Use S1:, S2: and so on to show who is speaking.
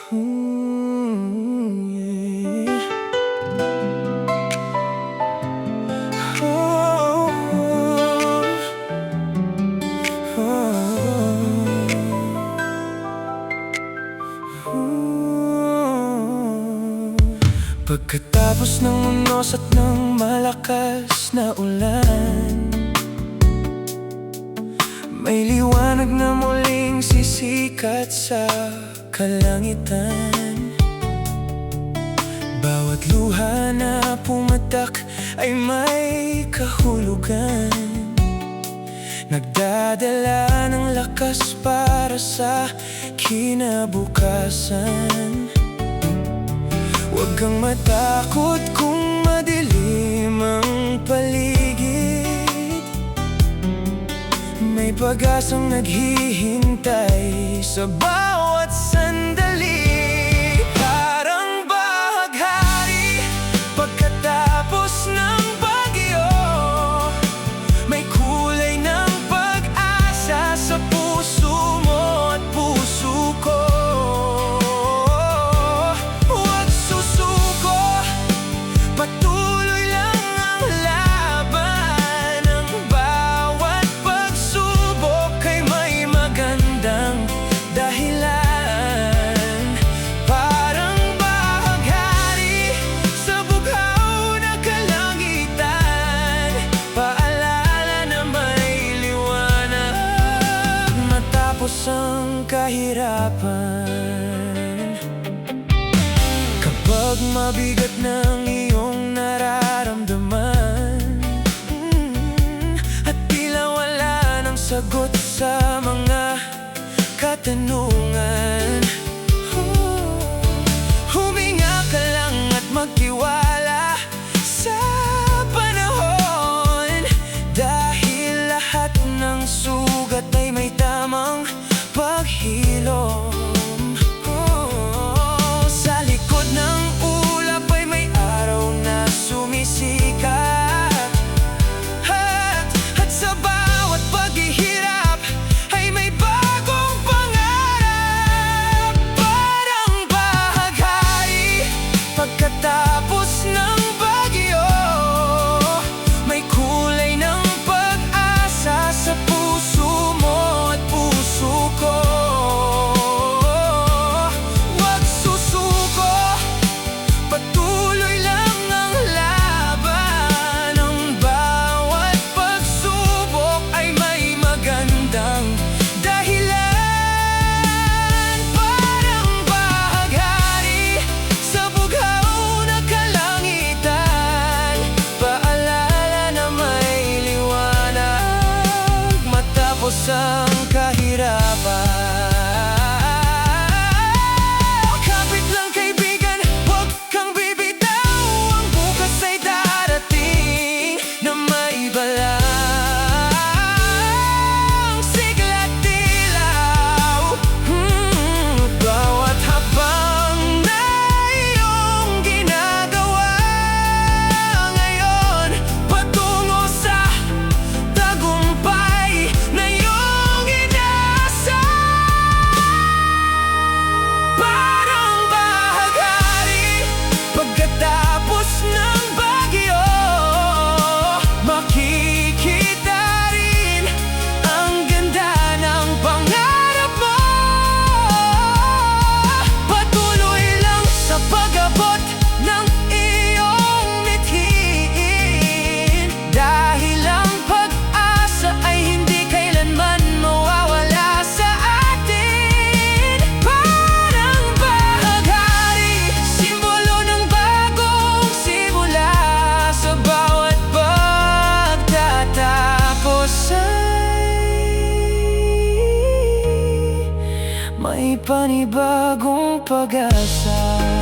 S1: Yeah. Oh, oh, oh. Pagkatapos ng unos at ng malakas na ulan, may liwanag na muling sisikat sa kalangitan. Bawat luha na pumatak ay may kahulugan, nagdadala ng lakas para sa kinabukasan. Huwag kang matakot kung madilim ang paligid, may pag-asang naghihintay sa bawat sandali. Parang bahaghari pagkatapos ng bagyo, may kulay ng pag-asa sa puso mo at puso ko. Huwag susuko, patuloy lang ang laban. Ang bawat pagsubok ay may magandang dahilan. Parang bahaghari sa bughaw na kalangitan, paalala na may liwanag matapos ang kahirapan. Kapag mabigat ng iyong nararamdaman, at tila wala ng sagot sa mga katanungan, huminga ka lang at magtiwala sa panahon. Dahil lahat ng sugat ay may tamang paghilom. Sa likod ng ulap ay may araw na sumisikat, at sa bawat paghihirap ay may bagong pangarap. Parang bahaghari pagkatapos ng bagyo, may kulay ng pag-asa sa puso mo at puso ko. Huwag susuko, patuloy lang ang laban. Ang bawat pagsubok ay may magandang dahilan. Parang bahaghari sa bughaw na kalangitan, paalala na may liwanag matapos ang kahirapan. Kapit lang kaibigan, huwag kang bibitaw. Ang bukas ay darating na may balang sigla at dilaw. Bawat habang na iyong ginagawa ngayon, patungo sa tagumpay na iyong inaasahan. Parang bahaghari pagkatapos ng bagyo, makikita rin ang ganda ng pangarap mo. Patuloy lang sa pag-abot ng iyong mithiin, dahil ang pag-asa ay hindi kailanman mawawala sa atin. Parang bahaghari, simbolo ng bagong simula. Sa bawat pagtatapos ay may panibagong pag-asa.